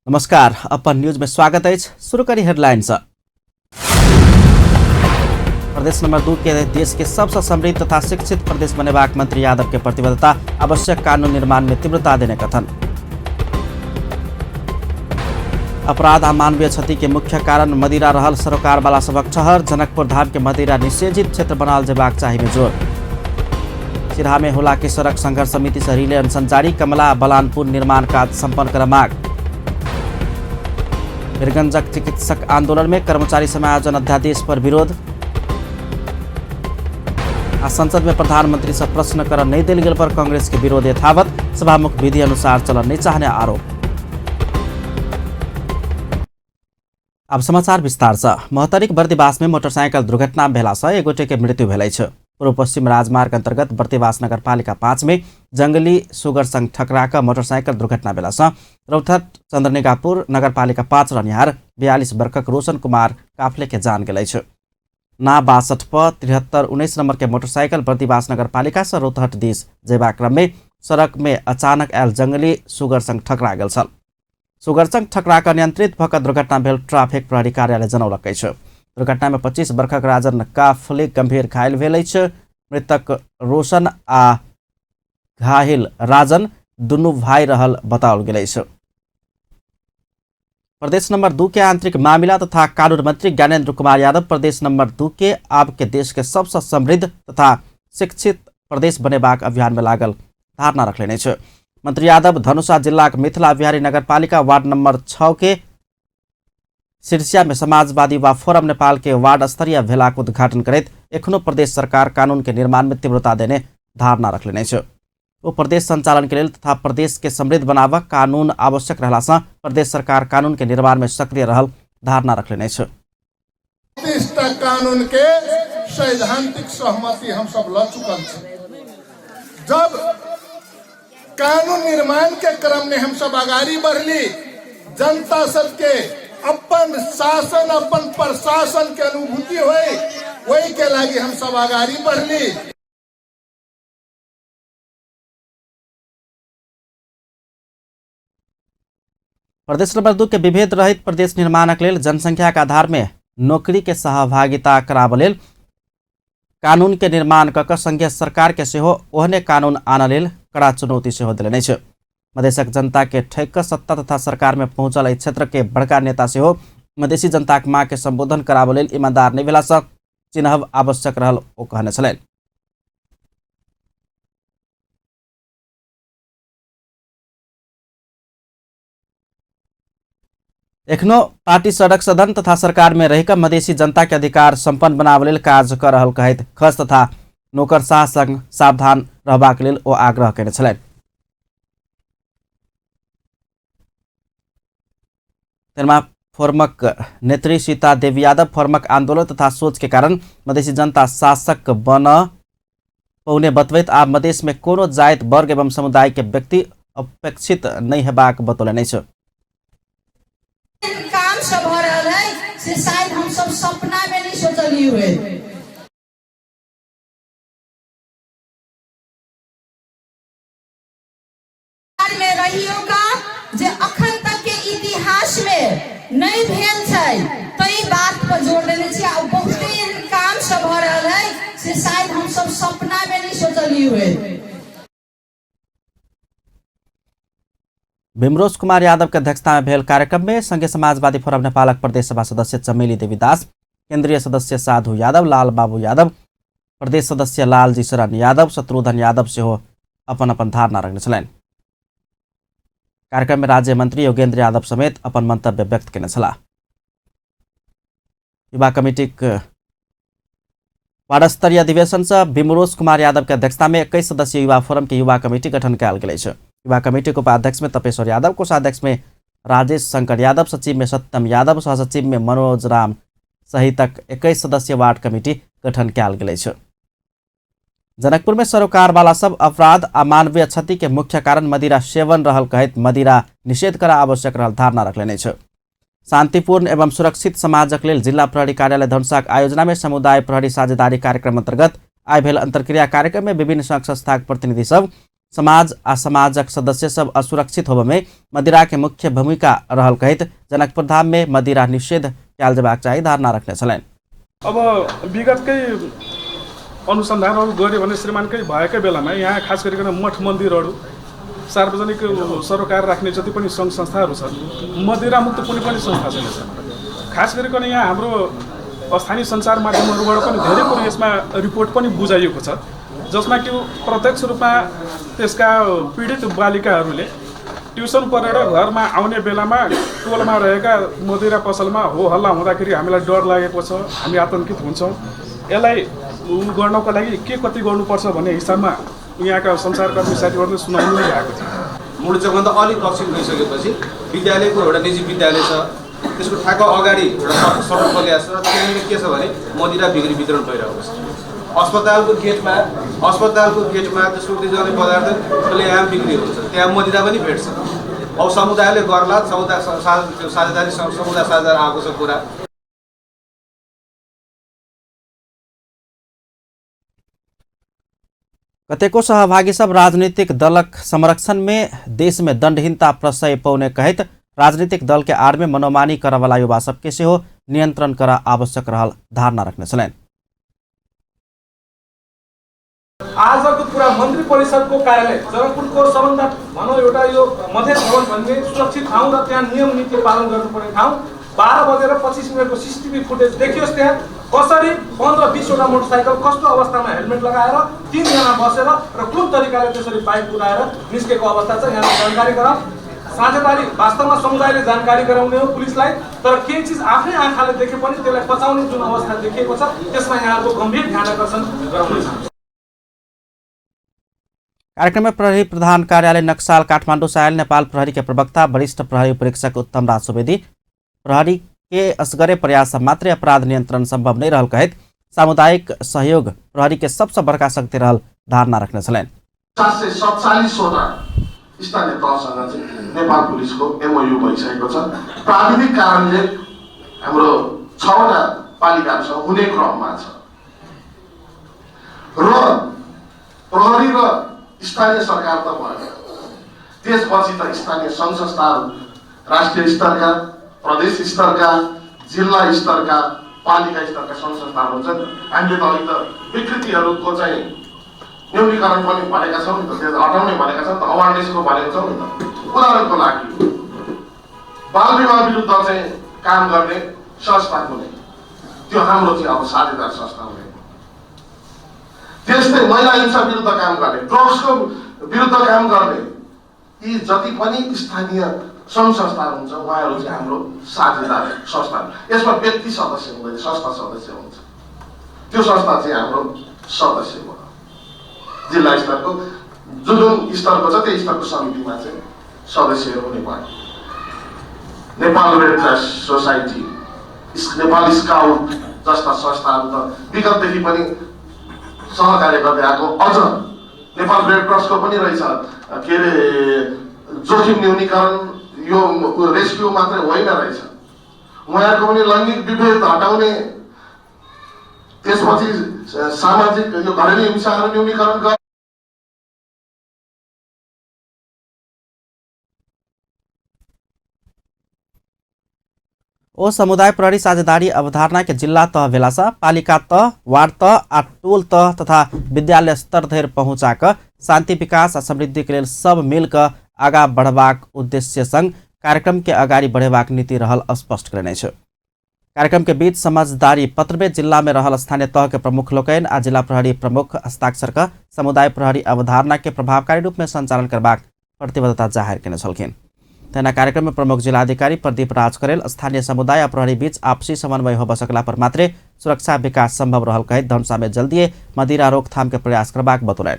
नमस्कार, अपन न्यूज में स्वागत है। शुरू करी हेडलाइंस। प्रदेश नंबर 2 के देश के सबसे समृद्ध तथा शिक्षित प्रदेश बनेबाक मंत्री यादव के प्रतिबद्धता, आवश्यक कानून निर्माण में तीव्रता देने कथन। अपराध आ मानवीय क्षति के मुख्य कारण मदिरा रहल सरोकार वाला सबक ठहर, जनकपुर धाम के मदिरा निषेधित क्षेत्र बनाल जेबाक चाही में जोर। सिरहा में होला की सड़क संघर्ष समिति से रिले अनशन जारी, कमला बलानपुर निर्माण कार्य संपन्न कर मांग। वीरगंजक चिकित्सक आंदोलन में कर्मचारी समायोजन अध्यादेश पर विरोध। संसद में प्रधानमंत्री से प्रश्न कर नहीं दिल गेल पर कांग्रेस के विरोध यथावत, सभामुख विधि अनुसार चलन नहीं चाहने आरोप। अब समाचार विस्तार से। महतरीक बर्दिवास में मोटरसाइकिल दुर्घटना भेला से एक गोटे के मृत्यु भेलै छ। पूर्व पश्चिम राजमार्ग अंतर्गत बर्दिवास नगरपालिका 5 में जंगली सुगर संग टकराकर मोटरसाइकिल दुर्घटना भेला से रौथट चन्द्रनिगापुर नगरपालिका 5 रहनिहार 42 वर्षक रोशन कुमार काफले के जान गेलै छ। ना 62 पर 7319 नंबर के मोटरसाइकिल बर्दिवास नगरपालिका से रौतहट दिस जयबा क्रम में सड़क में अचानक आयल जंगली सुगर संग टकरा गेल छल। सुगर संग टकराकर नियंत्रित भऽ दुर्घटना भेल ट्राफिक प्रहरी कार्यालय जनौलकै छ। दुर्घटना में 25 वर्षक राजन काफले गंभीर घायल भेल छ। मृतक रोशन आ घायल राजन दुनू भाई रहल बताओल गेल छ। प्रदेश नंबर 2 के आंतरिक मामला तथा कानून मंत्री ज्ञानेंद्र कुमार यादव प्रदेश नंबर 2 के अब के देश के सबसे समृद्ध तथा शिक्षित प्रदेश बनेबाक अभियान में लागल धारणा रखले छ। मंत्री यादव धनुषा जिला के मिथिला बिहारी नगरपालिका वार्ड नंबर 6 के सिरसिया में समाजवादी वा फोरम नेपाल के वार्ड स्तरीय भेलाक उद्घाटन करैत एखनो प्रदेश सरकार कानून के निर्माण में तीव्रता देने धारणा रखले छ। वो प्रदेश संचालन के लिए तथा प्रदेश के समृद्ध बनावा कानून आवश्यक रहला से प्रदेश सरकार कानून के निर्माण में सक्रिय रहल धारणा रखले छ। कानून के सैद्धांतिक सहमति हम सब ल चुकल छ। जब कानून निर्माण के क्रम में हम सब आगाड़ी बढ़ली, जनता सबके अपन शासन अपन प्रशासन के अनुभूति हुई, वही के लागी हम सब आगाड़ी बढ़ली। प्रदेश नंबर 2 के विभेद रहित प्रदेश निर्माणक लेल जनसंख्या के आधार में नौकरी के सहभागिता कराब लेल कानून के निर्माण कऽ संघीय सरकार के सेहो ओहने कानून आन लेल कड़ा चुनौती सेहो दिलनि छ। मधेशक जनता के ठेक सत्ता तथा सरकार में पहुंचल एहि क्षेत्र के बड़का नेता सेहो मधेसी जनता के मांग के संबोधन कराब लेल ईमानदार नहि भेला से चिन्हब आवश्यक रहल ओ कहने छलनि। एखनो पार्टी सड़क सदन तथा सरकार में रहिकर मधेसी जनता के अधिकार संपन्न बनाब लेल काज कर रहल कहैत खस तथा नौकरशाह संग सावधान रहबाक लेल ओ आग्रह कयने छलनि। तेनमा फोरमक नेत्री सीता देवी यादव फोरमक आंदोलन तथा सोच के कारण मधेसी जनता शासक बन पौने बतबैत आब मधेश में कोनो जाति वर्ग एवं समुदाय के व्यक्ति अपेक्षित नहीं हेबाक बतौलनि छ। काम सब हो रहा है से शायद हम सब सपना में नहीं सोचलिए हुए। में रहियो का जे अखन तक के इतिहास में नहीं भेल छै, तो ई बात पर जोर देने छी। आ बहुते काम सब हो रहा है से शायद हम सब सपना में नहीं सोचलिए हुए। भीमरोज कुमार यादव के अध्यक्षता में भेल कार्यक्रम में संघीय समाजवादी फोरम नेपालक प्रदेश सभा सदस्य चमेली देवी दास, केंद्रीय सदस्य साधु यादव, लाल बाबू यादव, प्रदेश सदस्य लालजी शरण यादव, शत्रुघ्न यादव सेहो अपन अपन धारणा रखने छलनि। कार्यक्रम में राज्य मंत्री योगेंद्र यादव समेत अपन मंतव्य व्यक्त केने छलाह। युवा कमिटी वार्ड स्तरीय अधिवेशन से भीमरोज कुमार यादव के अध्यक्षता में 21 सदस्यीय युवा फोरम के युवा कमिटी गठन कयल गेल छै। युवा कमेटी के उपाध्यक्ष में तपेश्वर यादव, कोषाध्यक्ष में राजेश शंकर यादव, सचिव में सत्यम यादव, सहसचिव में मनोज राम सहितक 21 सदस्यीय वार्ड कमेटी गठन कयल गेल छ। जनकपुर में सरोकार वाला सब अपराध आ मानवीय क्षति के मुख्य कारण मदिरा सेवन रहल कहैत मदिरा निषेध करा आवश्यक रहल धारणा रखले छ। शांतिपूर्ण एवं सुरक्षित समाजक लेल जिला प्रहरी कार्यालय धनुषाक आयोजना में समुदाय प्रहरी साझेदारी कार्यक्रम अंतर्गत आइ भेल अंतरक्रिया कार्यक्रम में विभिन्न संघ संस्थाक प्रतिनिधि सब समाज आ समाजक सदस्य सब असुरक्षित होबे में मदिरा के मुख्य भूमिका रहल कहित जनकपुर धाम में मदिरा निषेध कयल जेबाक चाही धारणा रखने छलनि। अब विगतकै अनुसन्धानहरू गऱ्यो भने श्रीमानकै भएकै बेलामा यहाँ खास गरिकन मठ मन्दिरहरू सार्वजनिक सरोकार राख्ने जति पनि सङ्घ संस्थाहरू छन् मदिरामुक्त कुनै पनि संस्था छैन सर। खास गरिकन यहाँ हाम्रो स्थानीय सञ्चार माध्यमहरूबाट पनि धेरै कुरो यसमा रिपोर्ट पनि बुझाइएको छ, जसमा कि प्रत्यक्ष रूपमा त्यसका पीडित बालिकाहरूले ट्युसन पढेर घरमा आउने बेलामा टोलमा रहेका मदिरा पसलमा हो हल्ला हुँदाखेरि हामीलाई डर लागेको छ, हामी आतङ्कित हुन्छौँ। यसलाई गर्नको लागि के कति गर्नुपर्छ भन्ने हिसाबमा यहाँका सञ्चारकर्मी साथीहरूले सुनाउनु नै भएको थियो। मुडुचकभन्दा अलिक दक्षिण गइसकेपछि विद्यालयको एउटा निजी विद्यालय छ, त्यसको ठ्याक्क अगाडि एउटा सडक बलिया छ। त्यहाँनिर के छ भने मदिरा बिक्री वितरण भइरहेको छ। अस्पतालको गेटमा त्यसको उद्देश्यले पदार्थ त्यसले यहाँ बिक्री हुन्छ, त्यहाँ मदिरा पनि भेट्छ। अब समुदायले गर्ला, समुदाय साझेदारी आएको छ कुरा। कतेको सहभागी सब राजनीतिक दलक संरक्षण में देश में दंडहीनता प्रशय पौने कहित राजनीतिक दल के आड़ में मनोमानी करवाला युवा सबके सेहो नियन्त्रण करा आवश्यक रहल धारणा रखने छलैन। आजको कुरा मन्त्री परिषदको कार्यालय जनकपुरको सबभन्दा भनौँ एउटा यो मधेस भवन भन्ने सुरक्षित ठाउँ र त्यहाँ नियम नीति पालन गर्नुपर्ने ठाउँ 12:25 को सीसीटीभी फुटेज देखियोस्। त्यहाँ कसरी 15-20 मोटरसाइकल कस्तो अवस्थामा हेलमेट लगाएर 3 जना बसेर र कुन तरिकाले त्यसरी बाइक कुदाएर निस्केको अवस्था छ, यहाँ जानकारी गराउँ। साझेदारी वास्तवमा समुदायले जानकारी गराउने हो पुलिसलाई, तर केही चिज आफ्नै आँखाले देखे पनि त्यसलाई पचाउने जुन अवस्था देखिएको छ त्यसमा यहाँको गम्भीर ध्यान आकर्षण गराउनु छ। कार्यक्रम में प्रहरी प्रधान कार्यालय नक्साल काठमाडौँ सायल नेपाल प्रहरी के प्रवक्ता वरिष्ठ प्रहरी उपरीक्षक उत्तम राज सुवेदी प्रहरी के असगरे प्रयास मात्रै अपराध नियन्त्रण संभव नहीं रहल कहित सामुदायिक सहयोग प्रहरी के सबसे बड़का शक्ति रहल धारणा रखने छलैन। 747वटा स्थानीय तहसँग चाहिँ नेपाल पुलिसको एमओयू भइसकेको छ। प्राविधिक कारणले हाम्रो 6वटा पालिकासँग हुने क्रममा छ र प्रहरी र स्थानीय सरकार त भयो, त्यसपछि त स्थानीय सङ्घ संस्थाहरू राष्ट्रिय स्तरका, प्रदेश स्तरका, जिल्ला स्तरका, पालिका स्तरका सङ्घ संस्थाहरू हुन्छन्। हामीले त अहिले त विकृतिहरूको चाहिँ न्यूनीकरण पनि भनेका छौँ नि त, त्यो हटाउने भनेका छौँ नि त, अवेरनेसको भनेको छौँ नि त। उदाहरणको लागि बाल विवाह विरुद्ध चाहिँ काम गर्ने संस्था कुनै, त्यो हाम्रो चाहिँ अब साझेदार संस्था हुने। त्यस्तै महिला हिंसा विरुद्ध काम गर्ने, ड्रग्सको विरुद्ध काम गर्ने, यी जति पनि स्थानीय सङ्घ संस्थाहरू हुन्छ उहाँहरू चाहिँ हाम्रो साझेदार संस्था। यसमा व्यक्ति सदस्य हुँदैन, संस्था सदस्य हुन्छ। त्यो संस्था चाहिँ हाम्रो सदस्य हो। जिल्ला स्तरको जुन स्तरको छ त्यो स्तरको समितिमा चाहिँ सदस्यहरू हुने भयो। Nepal red cross society, Nepal scout जस्ता संस्थाहरू त विगतदेखि पनि सहकार्य गर्दै आएको। अझ नेपाल रेड क्रसको पनि रहेछ के अरे जोखिम न्यूनीकरण, यो रेस्क्यु मात्रै होइन रहेछ, उहाँहरूको पनि लैङ्गिक विभेद हटाउने, त्यसपछि सामाजिक यो घरेलु हिंसाहरू न्यूनीकरण गर्ने। ओ समुदाय प्रहरी साझेदारी अवधारणा के जिल्ला तह भेलासा पालिका तह, वार्ड तह आ टोल तह तथा विद्यालय स्तर धरि पहुँचाक शान्ति विकास आ समृद्धि के लेल सब मिलकर आगा बढ़बाक उद्देश्य संग कार्यक्रम के अगाडि बढ़ेबाक नीति रहल स्पष्ट करने छ। कार्यक्रम के बीच समझदारी पत्र में जिला में रहल स्थानीय तह के प्रमुख लोकैन आ जिला प्रहरी प्रमुख हस्ताक्षर का समुदाय प्रहरी अवधारणा के प्रभावकारी रूप में संचालन करबाक प्रतिबद्धता जाहिर केने छलखिन। तेना कार्यक्रम में प्रमुख जिलाधिकारी प्रदीप राज करेल स्थानीय समुदाय आ प्रहरी बीच आपसी समन्वय हो सकला पर मात्रै सुरक्षा विकास संभव रहल कहित धनुषा में जल्दी मदिरा रोकथाम के प्रयास करबाक बतौलैन।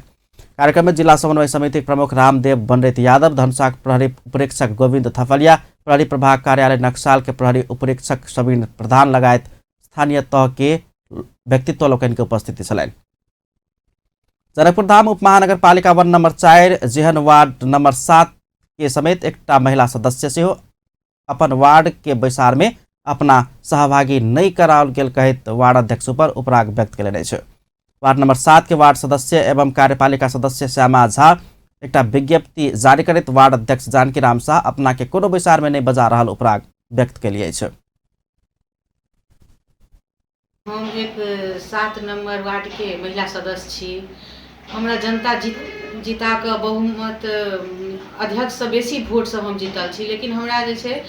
कार्यक्रम में जिला समन्वय समिति प्रमुख रामदेव बनरेत यादव, धनुषा प्रहरी उपरीक्षक गोविंद थपलिया, प्रहरी प्रभाग कार्यालय नक्साल के प्रहरी उपरीक्षक सबिन प्रधान लगायत स्थानीय तह के व्यक्तित्व लोकन के उपस्थिति छलैन। जनकपुर धाम उपमहानगरपालिका वन नंबर 4 जेहन वार्ड नंबर 7 के समेत एकटा महिला सदस्य से अपन वार्ड के बैसार में अपना सहभागी नहीं कराओल गेल कहित वार्ड अध्यक्ष पर उपराग व्यक्त कयलनि अछि। वार्ड नंबर 7 के वार्ड सदस्य एवं कार्यपालिका सदस्य श्यामा झा एकटा विज्ञप्ति जारी करैत वार्ड अध्यक्ष जानकी राम शाह अपना के कोनो बैसार में नहीं बजा रहल उपराग व्यक्त केलिए छै। हम एक 7 नंबर वार्ड के महिला सदस्य छी। हमरा जनता जीता के बहुमत अध्यक्ष से बेसी वोट से हम जीतल छी, लेकिन हमरा जे छै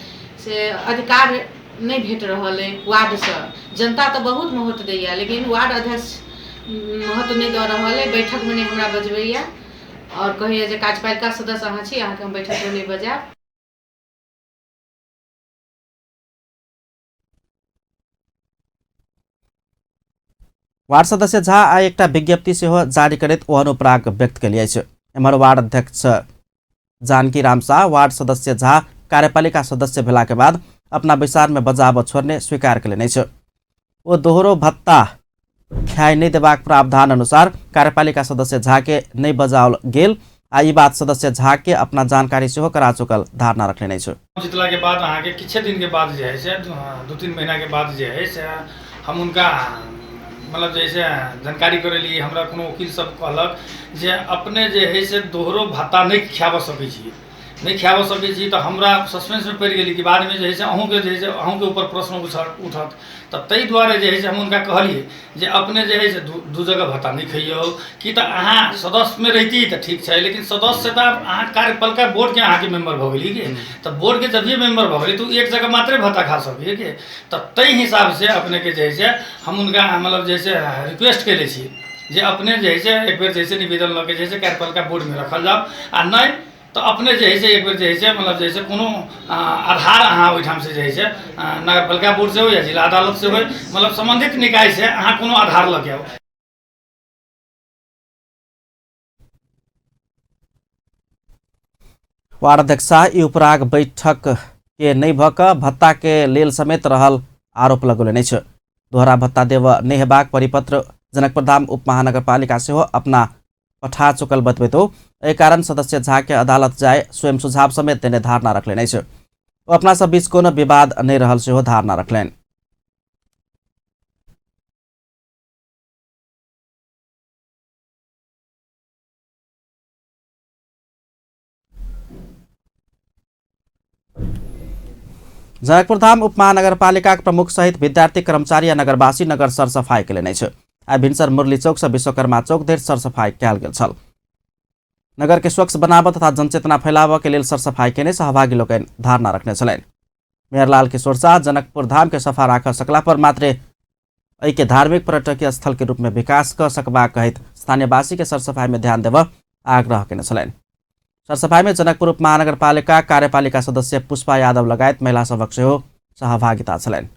से अधिकार नहीं भेट रहल है वार्ड से। जनता तो बहुत महत्व दैया, लेकिन वार्ड अध्यक्ष महत्व नहीं दे रहल है। बैठक में नहीं हमरा बजबैया और कहैया जे कार्यपालिका सदस्य अहाँ छी, अहाँ के हम बैठक में नहीं बजायब। वार्ड सदस्य झा आ एकटा विज्ञप्ति सेहो जारी करैत ओहन उपराग व्यक्त केलिए छै। एम्हर वार्ड अध्यक्ष जानकी राम शाह वार्ड सदस्य झा कार्यपालिका सदस्य भेला के बाद अपना विचार में बजाब छोड़ने स्वीकार केलनि छै। ओ दोहरो भत्ता ख्याइ नहीं देबाक प्रावधान अनुसार कार्यपालिका सदस्य झा के नहीं बजाओल गेल आ ई बात सदस्य झा के अपना जानकारी सेहो करा चुकल धारणा रखने छै। जितला के बाद अहाँ के किछे दिन के बाद जे है से 2-3 महीना के बाद जे है से हम उनका मतलब जैसे जानकारी करेली। हमरा कोनो वकील सब कहलक जे अपने जे है से दोहरो भत्ता नहीं खियाब सकै छी, नहीं खियाब सकै छी। तो हमरा सस्पेंस में पड़ गेली कि बाद में जे है से अहूँ के जे है से अहूँ के ऊपर प्रश्न उठत। तो तई द्वारे जे है से हम उनका कहलिए जे अपने जे है से दू जगह भत्ता नहीं खइयो कि तो अहाँ सदस्य में रहती तो ठीक है, लेकिन सदस्य तो अहाँ कार्यपालिका बोर्ड के अहाँ के मेंबर भ गेली के। तो बोर्ड के जब ये मेंबर भ गेली तो एक जगह मात्रे भत्ता खा सकिए के। तो तई हिसाब से अपने के जे है से हम उनका मतलब जैसे रिक्वेस्ट कैले छी जे अपने जे है से एक बेर जैसे निवेदन लगे जैसे कार्यपालिका बोर्ड में रखल जाओ आ नहीं तो अपने जे है से एक बेर जे है से मतलब जैसे कोनो आधार अहाँ ओहिठाम से जे है से नगरपालिका बोर्ड से हो या जिला अदालत से हो, मतलब संबंधित निकाय से अहाँ कोनो आधार लगे आओ। वार्ड अध्यक्ष ई उपराग बैठक के नहीं भऽ कऽ भत्ता के लेल समेत रहल आरोप लगौलनि छै। दोहरा भत्ता देव नहीं हेबाक परिपत्र जनकपुरधाम उपमहानगरपालिका सेहो अपना पठा चुकल बतबैतो एहि कारण सदस्य झा के अदालत जाए स्वयं सुझाव समेत देने धारणा रखलनि छै। ओ अपना सब बीच कोनो विवाद नहीं रहल सेहो धारणा रखलनि। जनकपुरधाम उपमहानगरपालिका प्रमुख सहित विद्यार्थी कर्मचारी आ नगरवासी नगर सरसफाई केलनि छै। आई भिनसर मुरली चौक से विश्वकर्मा चौक धरि सरसफाई कयल गेल छल। नगर के स्वच्छ बनाबऽ तथा जनचेतना फैलाबऽ के लेल सरसफाई केने सहभागी लोकनि धारणा रखने छलनि। मेयर लाल किशोर शाह जनकपुर धाम के सफा राखऽ सकला पर मात्र एहि के धार्मिक पर्यटकीय स्थल के रूप में विकास कऽ सकबाक कहैत स्थानीयवासी के सरसफाई में ध्यान देबऽ आग्रह केने छलनि। सरसफाई में जनकपुर उपमहानगरपालिका कार्यपालिका सदस्य पुष्पा यादव लगायत महिला सभक सेहो सहभागिता छलनि।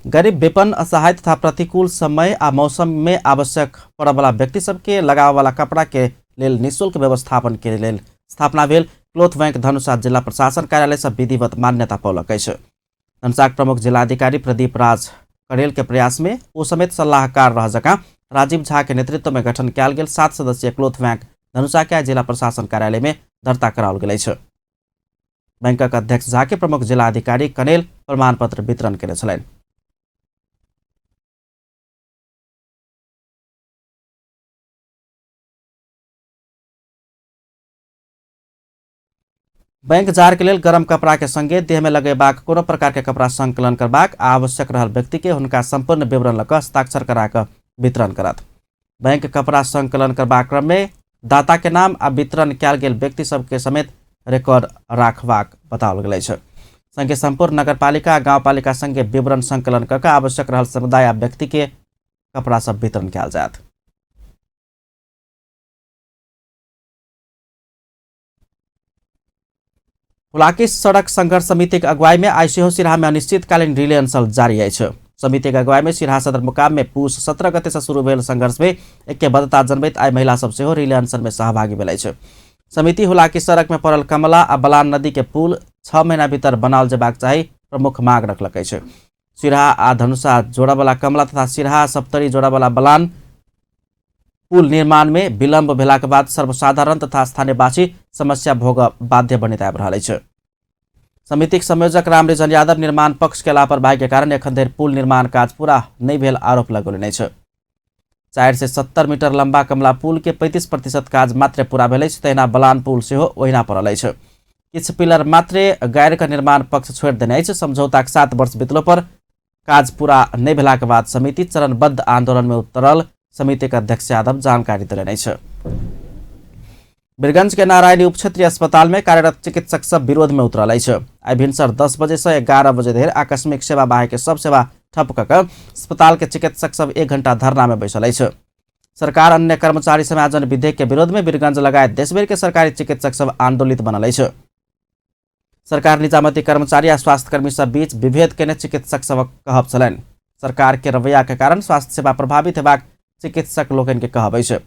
गरीब विपन्न असहाय तथा प्रतिकूल समय आ मौसम में आवश्यक पड़य वाला व्यक्ति सबके लगाव वाला कपड़ा के लेल निःशुल्क व्यवस्थापन के लेल स्थापना भेल क्लोथ बैंक धनुषा जिला प्रशासन कार्यालय से विधिवत मान्यता पौलक अछि। धनुषाक प्रमुख जिलाधिकारी प्रदीप राज करेल के प्रयास में ओ समेत सलाहकार रह जकां राजीव झा के नेतृत्व में गठन कयल गेल 7 सदस्यीय क्लोथ बैंक धनुषा के जिला प्रशासन कार्यालय में दर्ता कराओल गेल अछि। बैंकक अध्यक्ष झा के प्रमुख जिलाधिकारी कनेल प्रमाण पत्र वितरण केने छलनि। बैंक जार के लेल गरम कपड़ा के संगे देह में लगेबाक कोनो प्रकार के कपड़ा संकलन करबाक आवश्यक रहल व्यक्ति के हुनका संपूर्ण विवरण लऽ कऽ हस्ताक्षर करा कऽ वितरण करत। बैंक कपड़ा संकलन करबाक क्रम में दाता के नाम आ वितरण कयल गेल व्यक्ति सबके समेत रिकॉर्ड राखबाक बताओल गेल अछि। संगे संपूर्ण नगरपालिका आ गाँवपालिका संगे विवरण संकलन कऽ कऽ आवश्यक रहल समुदाय आ व्यक्ति के कपड़ा सब वितरण कयल जायत। हुलाकी सड़क संघर्ष समिति के अगुवाई में आई सेहो सिराहा में अनिश्चितकालीन रिले अनशन जारी अछि। समिति के अगुवाई में सिराहा सदर मुकाम में पूस 17 गते से शुरू भेल संघर्ष में ऐक्यबद्धता जनबैत आई महिला सब सेहो रिले अनशन में सहभागी भेल अछि। समिति हुलाकी सड़क में पड़ल कमला आ बलान नदी के पुल 6 महीना भीतर बनाओल जेबाक चाही प्रमुख मांग रखलक अछि। सिराहा आ धनुषा जोड़ा वाला कमला तथा सिराहा सप्तरी जोड़ा वाला बलान पुल निर्माण में विलम्ब भेलाका बाद सर्वसाधारण तथा स्थानीयवासी समस्या भोग बाध्य बनित आबि रहल अछि। समितिक संयोजक रामरिजन यादव निर्माण पक्ष के लापरवाही के कारण एखन धरि पुल निर्माण काज पूरा नहीं भेल आरोप लगौलनि अछि। 4 से 70 मीटर लंबा कमला पुल के 35% काज मात्र पूरा भेल अछि। तहिना बलान पुल सेहो ओहिना पड़ल अछि। किछु पिलर मात्रे गाड़ि के निर्माण पक्ष छोड़ि देने अछि। समझौताक 7 वर्ष बितलो पर काज पूरा नहीं भेलाक बाद समिति चरणबद्ध आंदोलन में उतरल समिति के अध्यक्ष यादव जानकारी देलनि अछि। वीरगंज के नारायणी उप क्षेत्रीय अस्पताल में कार्यरत चिकित्सक सब विरोध में उतरल अछि। आई भिनसर 10 बजे से 11 बजे धरि आकस्मिक सेवा बाहेक सब सेवा ठप कऽ अस्पताल के चिकित्सक सब 1 घंटा धरना में बैसल अछि। सरकार अन्य कर्मचारी समायोजन विधेयक के विरोध में वीरगंज लगायत देशभर के सरकारी चिकित्सक सब आंदोलित बनल अछि। सरकार निजामती कर्मचारी आ स्वास्थ्यकर्मी सब बीच विभेद केने चिकित्सक सबक कहब छलनि। सरकार के रवैया के कारण स्वास्थ्य सेवा प्रभावित हेबाक चिकित्सक लोकनि के कहब अछि।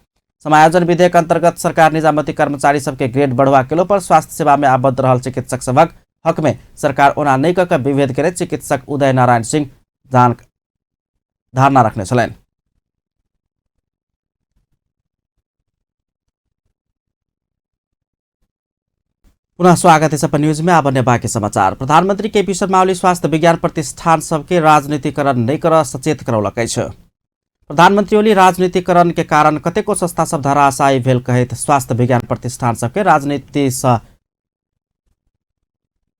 समायोजन विधेयक अंतर्गत सरकार निजामती कर्मचारी सबके ग्रेड बढ़वा केलो पर स्वास्थ्य सेवा में आबद्ध रहल चिकित्सक सबक हक में सरकार ओना नहीं कऽ विभेद केने चिकित्सक उदय नारायण सिंह धारणा रखने छलनि। पुनः स्वागत है सपन न्यूज में। अब बाकी समाचार। प्रधानमंत्री केपी शर्मा ओली स्वास्थ्य विज्ञान प्रतिष्ठान सबके राजनीतिकरण नहीं कर सचेत करौलक अछि। प्रधानमंत्री ओली राजनीतिकरण के कारण कतेको संस्था सब धराशायी भेल कहैत स्वास्थ्य विज्ञान प्रतिष्ठान सबके राजनीति से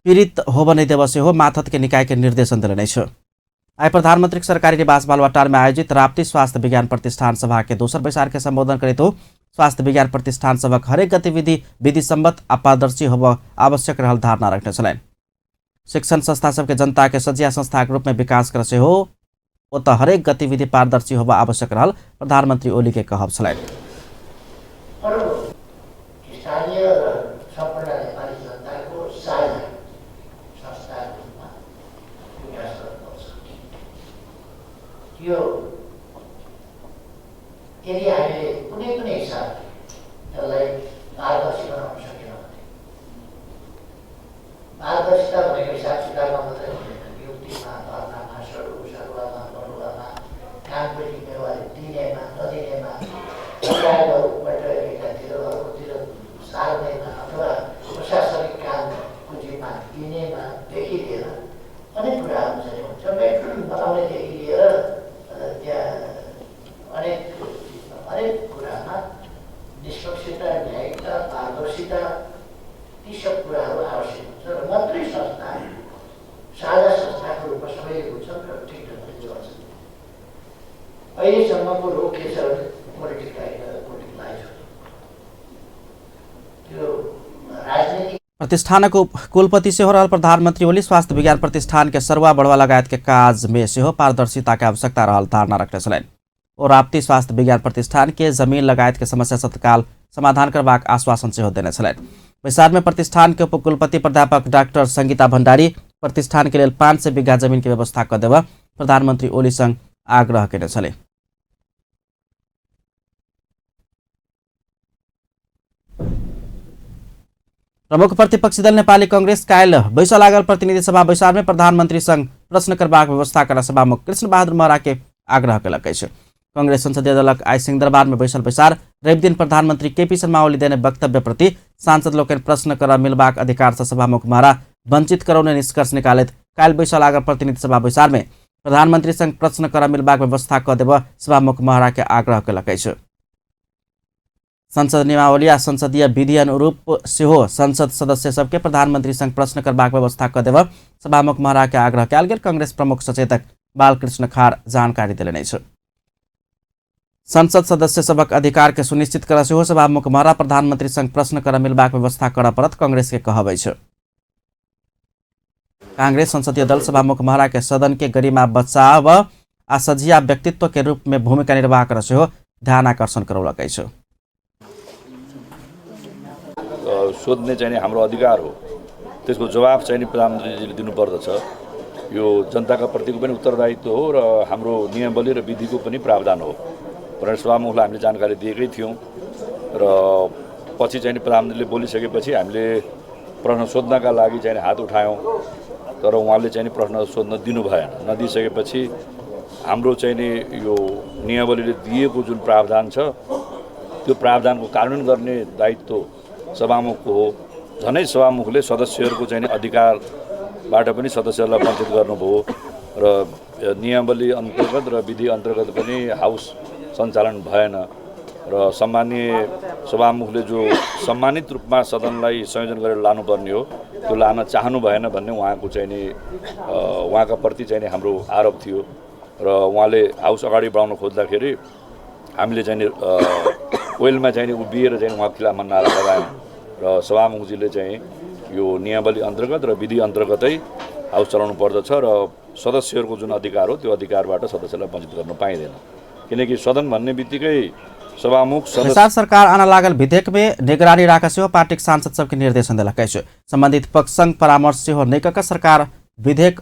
पीड़ित होब नहीं देव सेहो माथत के निकाय के निर्देशन देलनि अछि। आई प्रधानमंत्री सरकारी निवास बालवाटार में आयोजित राप्ती स्वास्थ्य विज्ञान प्रतिष्ठान सभा के दोसर बैसार के संबोधन करैत स्वास्थ्य विज्ञान प्रतिष्ठान सबक हरेक गतिविधि विधि सम्मत आ पारदर्शी होब आवश्यक रहल धारणा रखने छलनि। शिक्षण संस्था सबके जनता के सज्जिया संस्था के रूप में विकास कर सेहो ओतऽ हरेक गतिविधि पारदर्शी होब आवश्यक रहल प्रधानमंत्री ओली के कहब छलनि। यदि हामीले कुनै पनि हिसाबले यसलाई पारदर्शी बनाउन सकेनौँ भने पारदर्शिता भनेको हिसाब किताबमा मात्रै हुँदैन। युक्तिमा, धर्ममा, सरुवामा, बढुवामा, कामको जिम्मेवारी दिनेमा नदिनेमा, सरकारहरूबाट एकातिर अर्कोतिर सार्नेमा अथवा प्रशासनिक कामको जिम्मा दिनेमादेखि लिएर अनेक कुराहरू चाहिँ हुन्छ। बेडरुम बनाउनेदेखि लिएर त्यहाँ हरेक कुरामा निष्पक्षता, न्यायिकता, पारदर्शिता ती सब कुराहरू आवश्यक हुन्छ र मात्रै संस्था साझा संस्थाको रूपमा सबै बुझ्छन् र ठिक ढङ्गले गर्छन्। अहिलेसम्मको रोग के छ भने पोलिटिकलाइज त्यो राजनीतिक प्रतिष्ठानको कुलपति सेहो रहल प्रधानमंत्री ओली स्वास्थ्य विज्ञान प्रतिष्ठान के सरुवा बढ़वा लगायत के काज में सेहो पारदर्शिता के आवश्यकता रहल धारणा रखने छलनि। और राप्ती स्वास्थ्य विज्ञान प्रतिष्ठान के जमीन लगायत के समस्या तत्काल समाधान करबाक आश्वासन सेहो देने छलनि। बैसार में प्रतिष्ठान के उपकुलपति प्राध्यापक डॉक्टर संगीता भंडारी प्रतिष्ठान के लिए 500 बीघा जमीन की व्यवस्था कर देव प्रधानमंत्री ओली संग आग्रह केने छले। प्रमुख प्रतिपक्षी दल नेपाली कांग्रेस काल्हि बैसा लागल प्रतिनिधि सभा बैसार में प्रधानमंत्री संग प्रश्न करबाक व्यवस्था कर सभामुख कृष्ण बहादुर महरा के आग्रह कलक अछि। कांग्रेस संसदीय दलक आई सिंहदरबार में बैसल बैसार रवि दिन प्रधानमंत्री केपी शर्मा ओली देने वक्तव्य प्रति सांसद लोकनि प्रश्न कर मिलबाक अधिकार से सभामुख महरा वंचित करौने निष्कर्ष निकालैत काल्हि बैसा लागल प्रतिनिधि सभा बैसार में प्रधानमंत्री संग प्रश्न कर मिलबाक व्यवस्था क देब सभामुख महरा के आग्रह कलक अछि। संसद नियमावली आ संसदीय विधि अनुरूप सेहो संसद सदस्य सबके प्रधानमंत्री संग प्रश्न करबाक व्यवस्था क देब सभामुख महरा के आग्रह कयल गेल कांग्रेस प्रमुख सचेतक बालकृष्ण खाड़ जानकारी देलनि अछि। संसद सदस्य सबक अधिकार के सुनिश्चित कर सेहो सभामुख महरा प्रधानमंत्री संग प्रश्न कर मिलबाक व्यवस्था करऽ पड़त कांग्रेस के कहब अछि। कांग्रेस संसदीय दल सभामुख महरा के सदन के गरिमा बचाव आ सजिया व्यक्तित्व के रूप में भूमिका निर्वाह कर सेहो ध्यान आकर्षण करौलक अछि। सोध्ने चाहिने हाम्रो अधिकार हो, त्यसको जवाफ चाहिँ प्रधानमन्त्रीजीले दिनुपर्दछ। यो जनताका प्रतिको पनि उत्तरदायित्व हो र हाम्रो नियमावली र विधिको पनि प्रावधान हो भनेर सभामुखलाई हामीले जानकारी दिएकै थियौँ र पछि चाहिँ प्रधानमन्त्रीले बोलिसकेपछि हामीले प्रश्न सोध्नका लागि चाहिँ हात उठायौँ तर उहाँले चाहिँ प्रश्न सोध्न दिनु भएन। नदिइसकेपछि हाम्रो चाहिँ यो नियमावलीले दिएको जुन प्रावधान छ त्यो प्रावधानको कार्यान्वयन गर्ने दायित्व सभामुखको हो। झनै सभामुखले सदस्यहरूको चाहिँ अधिकारबाट पनि सदस्यहरूलाई वञ्चित गर्नुभयो र नियमावली अन्तर्गत र विधि अन्तर्गत पनि हाउस सञ्चालन भएन र सम्माननीय सभामुखले जो सम्मानित रूपमा सदनलाई संयोजन गरेर लानुपर्ने हो त्यो लान चाहनु भएन भन्ने उहाँको चाहिँ नि उहाँका प्रति चाहिँ हाम्रो आरोप थियो र उहाँले हाउस अगाडि बढाउन खोज्दाखेरि हामीले चाहिँ ओइलमा चाहिँ उभिएर चाहिँ उहाँको खिलाफमा नारा लगायौँ र सभामुखजीले चाहिँ यो नियमावली अन्तर्गत र विधि अन्तर्गतै हाउस चलाउनु पर्दछ र सदस्यहरूको जुन अधिकार हो त्यो अधिकारबाट सदस्यलाई वञ्चित गर्न पाइँदैन किनकि सदन भन्ने बित्तिकै सभामुख अनुसार सरकार आना लागल विधेयक में निगरानी राख सेहो पार्टी सांसद सबके निर्देशन दिलकै छ। संबंधित पक्ष संग परामर्श सेहो नेकका सरकार विधेयक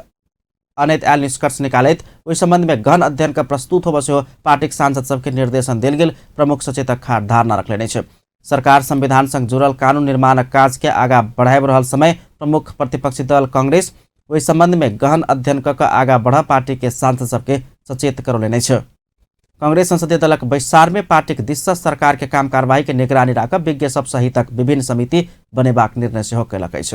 अनेत आयल निष्कर्ष निकालित ओहि संबंध में गहन अध्ययन का प्रस्तुत हो सेहो पार्टी सांसद सबके निर्देशन दिल गेल प्रमुख सचेतक खाड़ धारणा रखले छै। सरकार संविधान संग जुड़ल कानून निर्माण काज के आगा बढ़ाब रहल समय प्रमुख प्रतिपक्षी दल कांग्रेस ओहि संबंध में गहन अध्ययन क आगा बढ़ पार्टी के सांसद सबके सचेत करौले छै। कांग्रेस संसदीय दलक बैसार में पार्टी के दिशा सरकार के काम कार्यवाही के निगरानी राख विज्ञ सब सहितक विभिन्न समिति बनेबाक निर्णय सेहो कयलकै छ।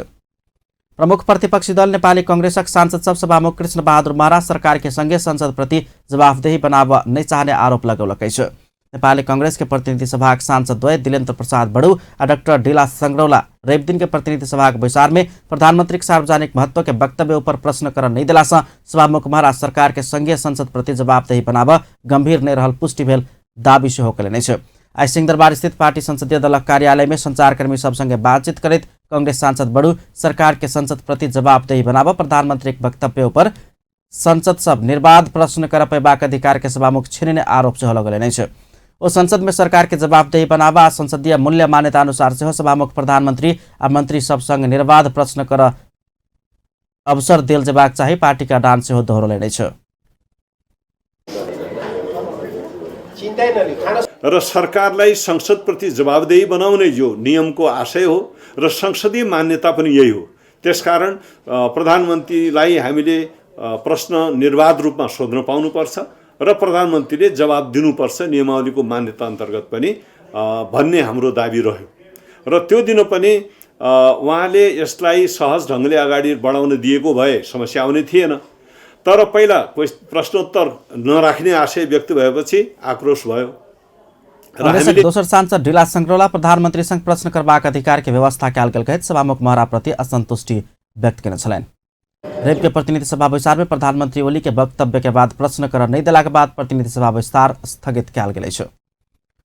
प्रमुख प्रतिपक्षी दल नेपाली कांग्रेसक सांसद सब सभामुख कृष्ण बहादुर महाराज सरकार के संघीय संसद प्रति जवाफदेही बनाव नहीं चाहने आरोप लगौलकै छ। नेपाली कांग्रेस के प्रतिनिधि सभा सांसद द्वय दिलेन्द्र प्रसाद बड़ू और डॉक्टर ढीला संग्रौला रवि दिन के प्रतिनिधि सभा बैसार में प्रधानमंत्री के सार्वजनिक महत्व के वक्तव्य ऊपर प्रश्न कर नहीं दिला सभामुख महाराज सरकार के संघीय संसद प्रति जवाबदेही बनाव गंभीर नहीं रहल पुष्टि भेल दावी सेहो कयलनि छ। आई सिंहदरबार स्थित पार्टी संसदीय दलक कार्यालय में संचारकर्मी सब संगे बातचीत करते कांग्रेस सांसद बड़ू सरकार के संसद प्रति जवाबदेही बनाव प्रधानमंत्री के वक्तव्य ऊपर संसद सब निर्बाध प्रश्न कर पैबाक अधिकार के सभामुख छीनिने आरोप सेहो लगौलनि छ। ओ संसद में सरकार के जवाबदेही बनाव आ संसदीय मूल्य मान्यता अनुसार से सभामुख प्रधानमंत्री आ मंत्री सब संग निर्बाध प्रश्न कर अवसर देल जेबाक चाही पार्टी का डान से दोहरौले छ। र सरकारलाई संसदप्रति जवाबदेही बनाउने जो नियमको आशय हो र संसदीय मान्यता पनि यही हो। त्यसकारण प्रधानमन्त्रीलाई हामीले प्रश्न निर्बाध रूपमा सोध्न पाउनुपर्छ र प्रधानमन्त्रीले जवाब दिनुपर्छ नियमावलीको मान्यता अन्तर्गत पनि भन्ने हाम्रो दाबी रह्यो र त्यो दिन पनि उहाँले यसलाई सहज ढङ्गले अगाडि बढाउन दिएको भए समस्या आउने थिएन। तर पहिला प्रश्नोत्तर नराख्ने आशय व्यक्त भएपछि आक्रोश भयो। कांग्रेसक दोसर सांसद ढीला संग्रौला प्रधानमंत्री संग प्रश्न करबाक अधिकार के व्यवस्था कयल गेल कहैत सभामुख महरा प्रति असंतुष्टि व्यक्त केने छलनि। रेप के प्रतिनिधि सभा बैसार में प्रधानमंत्री ओली के वक्तव्य के बाद प्रश्न कर नहीं दिला के बाद प्रतिनिधि सभा बैसार स्थगित कयल गेल छ।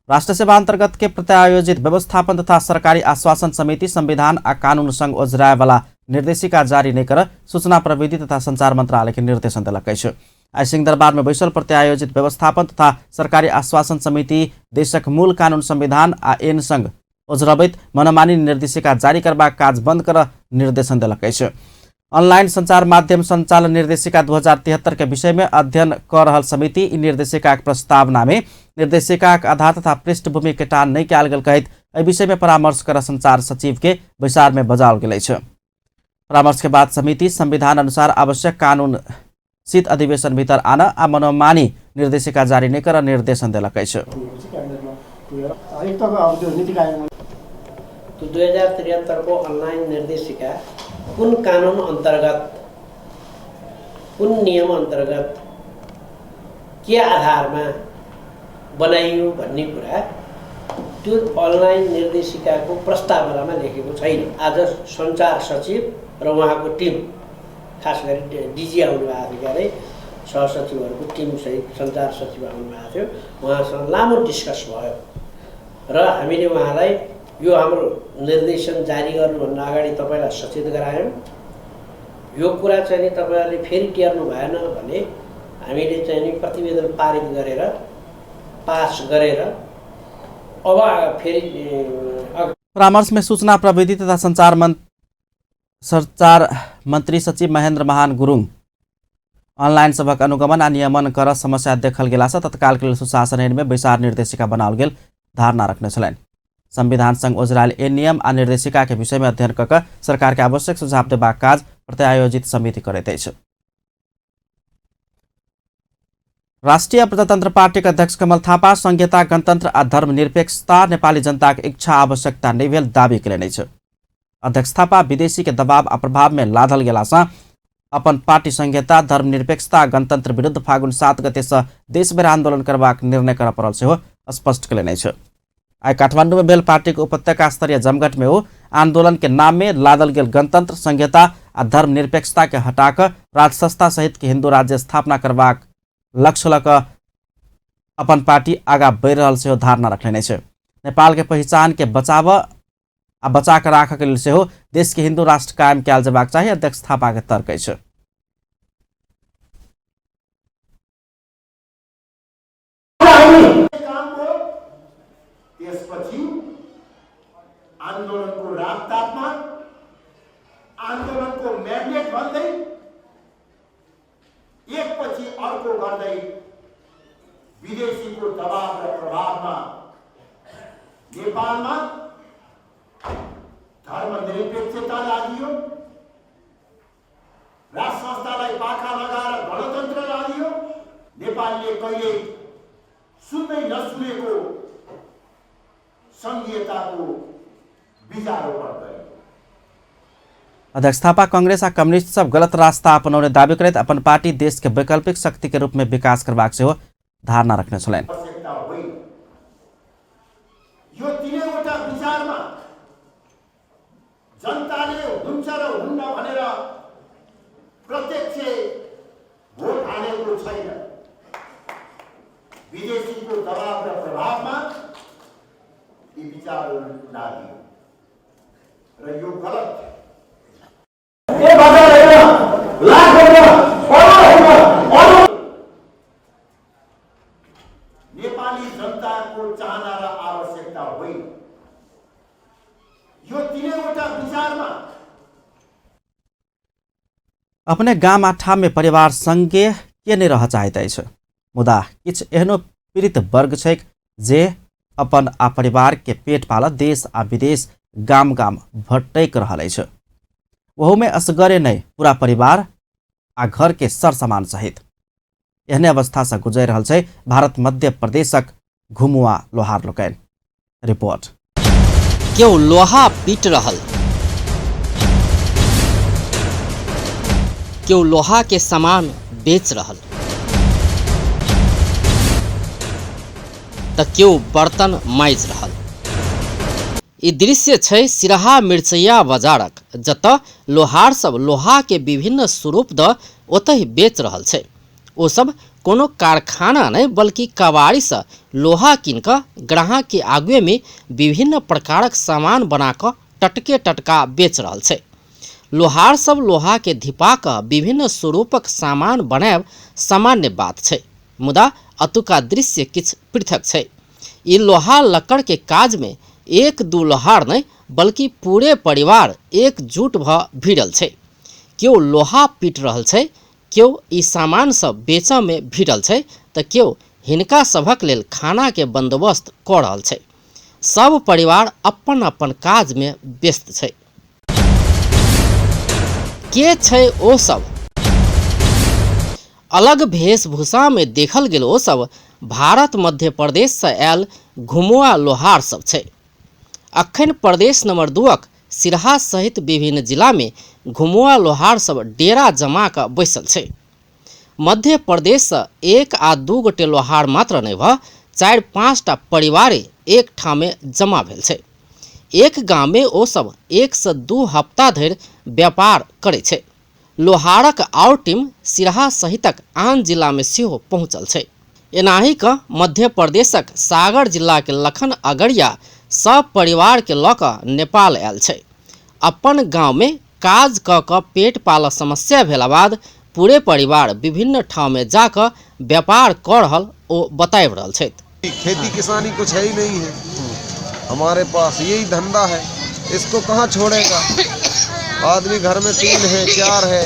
राष्ट्र सेवा अंतर्गत के प्रत्यायोजित व्यवस्थापन तथा सरकारी आश्वासन समिति संविधान आ कानून संग ओझराए वाला निर्देशिका जारी नहीं कर सूचना प्रविधि तथा संचार मंत्रालय के निर्देशन दिलकै छ। आई सिंहदरबार में बैसल प्रत्यायोजित व्यवस्थापन तथा सरकारी आश्वासन समिति देशक मूल कानून संविधान आ एन संग ओझरबैत मनमानी निर्देशिका जारी करबाक काज बंद कर निर्देशन दिलकै छ। ऑनलाइन संचार माध्यम संचालन निर्देशिका 2073 के विषय में अध्ययन कर रहल समिति इ निर्देशिका प्रस्तावना में निर्देशिका आधार तथा पृष्ठभूमि के टान नहीं कयल गेल कहैत एहि विषय में परामर्श कर संचार सचिव के बैसार में बजाओल गेल छ। परामर्श के बाद समिति संविधान अनुसार आवश्यक कानून शीत अधिवेशन भीतर आना आ मनोमानी निर्देशिका जारी नहीं कर निर्देशन दिलकै छ। 2073 को ऑनलाइन निर्देशिका कुन कानून अंतर्गत कुन नियम अंतर्गत के आधारमा बनाइयो भन्ने कुरा त्यो अनलाइन निर्देशिकाको प्रस्तावनामा लेखेको छैन। आज संचार सचिव र उहाँको टिम खास गरी डिजी आउनुभएको थियो क्यारे सहसचिवहरूको टिम सहित संचार सचिव आउनुभएको थियो। उहाँसँग लामो डिस्कस भयो र हामीले उहाँलाई यो हाम्रो निर्देशन जारी गर्नुभन्दा अगाडि तपाईलाई सचेत गरायौँ। यो कुरा चाहिँ नि तपाईहरुले फेरि टेर्नु भएन भने हामीले चाहिँ नि प्रतिवेदन पारित गरेर पास गरेर अब फेरि परामर्श में सूचना प्रविधि तथा संचार मंत्री सचिव महेन्द्र महान गुरुङ ऑनलाइन सभक अनुगमन आ नियमन कर समस्या देखल गेला से तत्काल के सुशासन ऐन में बैसार निर्देशिका बनाओल गेल धारणा रखने छलनि। संविधान संग ओझरायल ए नियम आ निर्देशिका के विषय में अध्ययन कर सरकार के आवश्यक सुझाव देबाक काज प्रत्यायोजित समिति करैत अछि। राष्ट्रिय प्रजातन्त्र पार्टीका अध्यक्ष कमल थापा संहिता गणतन्त्र आ धर्मनिरपेक्षता नेपाली जनताको इच्छा आवश्यकता नै भेल दावी कयले नै छ। अध्यक्ष थापा विदेशी के दबाव आ प्रभाव में लादल गेलासँ अपन पार्टी संहिता धर्मनिरपेक्षता गणतन्त्र विरुद्ध फागुन 7 गते से देशभर आंदोलन करबाक निर्णय कर पड़ल सेहो स्पष्ट कयले नै छ। आई काठमांडू में भेल पार्टी के उपत्यका स्तरीय जमघट में हो आंदोलन के नाम में लादल गेल गणतंत्र संहिता आ धर्मनिरपेक्षता के हटाकर राजसंस्था सहित के हिंदू राज्य स्थापना करबाक लक्ष्य लक अपन पार्टी आगा बढ़ि रहल सेहो धारणा रखले नै छ। नेपाल के पहचान के बचा कर राखक लेल सेहो देश के हिंदू राष्ट्र कायम कयल जेबाक चाही अध्यक्ष थापा के तर्क छ। आन्दोलनको राजतापमा आन्दोलनको म्याग्नेट भन्दै एकपछि अर्को गर्दै विदेशीको दबाव र प्रभावमा नेपालमा धर्मनिरपेक्षता लागियो, राष्ट्र संस्थालाई पाखा लगाएर गणतन्त्र लागियो। नेपालले कहिले सुन्दै नसुनेको संघीयताको बीजारोपण गर्यो। अध्यक्ष थापा कांग्रेस आ कम्युनिस्ट सब गलत रास्ता अपनाउने दावी करैत अपन पार्टी देश के वैकल्पिक शक्ति के रूप में विकास करबाक सेहो धारणा रखने छलैन। यो तीनैवटा विचारमा जनताले हुन्छ र हुन्न भनेर प्रत्यक्ष भोट हालेको छैन। विदेशीको दबाव र प्रभावमा यी विचारहरू लागियो र यो गलत नेपाली जनताको चाहना र आवश्यकता होइन। यो तीनैवटा विचारमा अपने गाम आ ठाम में परिवार संगे के नहीं रह चाहते छ, मुदा किछ एहनो पीड़ित वर्ग छै जे अपन आ परिवार के पेट पाल देश आ विदेश गाम गाम भटक रहल छ। वहू में असगरे नहीं पूरा परिवार आ घर के सर सामान सहित एहने अवस्था से गुजर रहल छै भारत मध्य प्रदेशक घुमुआ लोहार लोकैन। रिपोर्ट। क्यों लोहा पीट रहल, क्यों लोहा के सामान बेच रहल, त क्यों बर्तन माइज रहल। ई दृश्य छै सिराहा मिर्चैया बाजारक, जत लोहार सब लोहा के विभिन्न स्वरूप द ओतहि बेच रहल छै। ओ सब कोनो कारखाना नहीं बल्कि कबाड़ी से लोहा कीन क ग्राहक के आगे में विभिन्न प्रकारक सामान बना क टटके टटका बेच रहल छै। लोहार सब लोहा के धिपा क विभिन्न स्वरूपक सामान बनाएब सामान्य बात छै, मुदा अतुका दृश्य किछ पृथक छै। ई लोहा लकड़ के काज में एक दू लोहार नहीं बल्कि पूरे परिवार एकजुट भ भिड़ल छै। क्यों लोहा पीट रहल छै, क्यों ई सामान सब बेच में भिड़ल छै, त क्यों हिनका सभक लेल खाना के बंदोबस्त क रहल छै। सब परिवार अपन अपन काज में व्यस्त छै। के छै ओ सब? अलग वेशभूषा में देखल गेल ओ सब भारत मध्य प्रदेश से आयल घुमुआ लोहार सब छै। अखन प्रदेश नंबर 2 सिरहा सहित विभिन्न जिला में घुमुआ लोहार सब डेरा जमा क बैसल छै। मध्य प्रदेश से 1 आ 2 गोटे लोहार मात्र नहीं भ 4-5 टा परिवारे एक ठामे जमा भेल छै। एक गाँव में ओ सब 1 से 2 हफ्ता धरि व्यापार करे छै। लोहारक और टीम सिरहा सहितक आन जिला में सेहो पहुँचल छै। एनाही क मध्य प्रदेशक सागर जिला के लखन अगरिया सब परिवार के लऽ कऽ नेपाल आयल छै। अपन गांव में काज क क पेट पाल समस्या भेला बाद पूरे परिवार विभिन्न ठाव में जाकर व्यापार कर रहल ओ बताइब रहल छै। खेती किसानी कुछ है ही नहीं है, हमारे पास यही धंधा है, इसको कहाँ छोड़ेगा। आदमी घर में 3 है 4 है,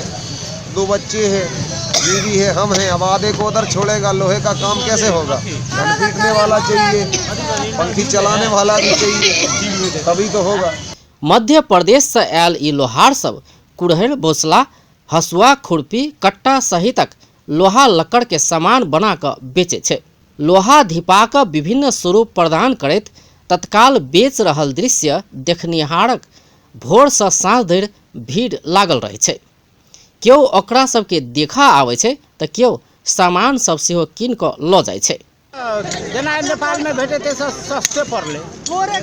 2 बच्चे हैं, बीवी है, हम हैं। अब आधे को उधर छोड़ेगा, लोहे का काम कैसे होगा। धन पीटने वाला चाहिए, पंखी चलाने वाला भी चाहिए, तभी तो होगा। मध्य प्रदेश से आयल ई लोहार सब कुड़हर बोसला हसुआ खुरपी कट्टा सहितक लोहा लक्कड़ के सामान बना कऽ बेचे छै। लोहा धिपा कऽ विभिन्न स्वरूप प्रदान करैत तत्काल बेच रहल दृश्य देखनिहारक भोर सँ साँझ धरि भीड़ लागल रहै छै। केओ ओकरा सबके देखा आबै छै तऽ केओ सामान सब सेहो कीन कऽ लऽ जाइ छै। जेना नेपाल में भेटे थे सस्ते पड़ले धूरा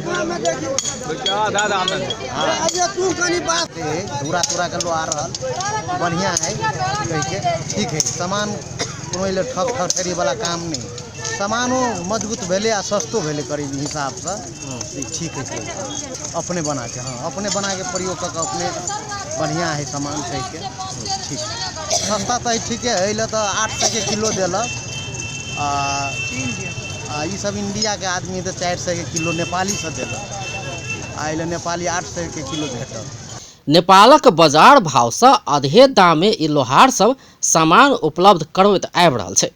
तूरा के लो आ रहल बढ़िया है ठीक है। सामान कोनो ठग ठगरी वाला काम नहीं, सामानो मजबूत भेले आ सस्तो भेले करीब हिसाब से ठीक है। अपने बना के अपने बना के प्रयोग कर अपने बढ़िया है सामान सही के ठीक सस्ता तो ठीक है। तो 8 टके किलो दिलक ये सब इंडिया के आदमी तो 400 के किलो नेपाली से दिलक आइले नेपाली 800 के किलो भेटल। नेपालक बाजार भाव से आधे दाम में ई लोहार सब सामान उपलब्ध करबैत आबि रहल छै।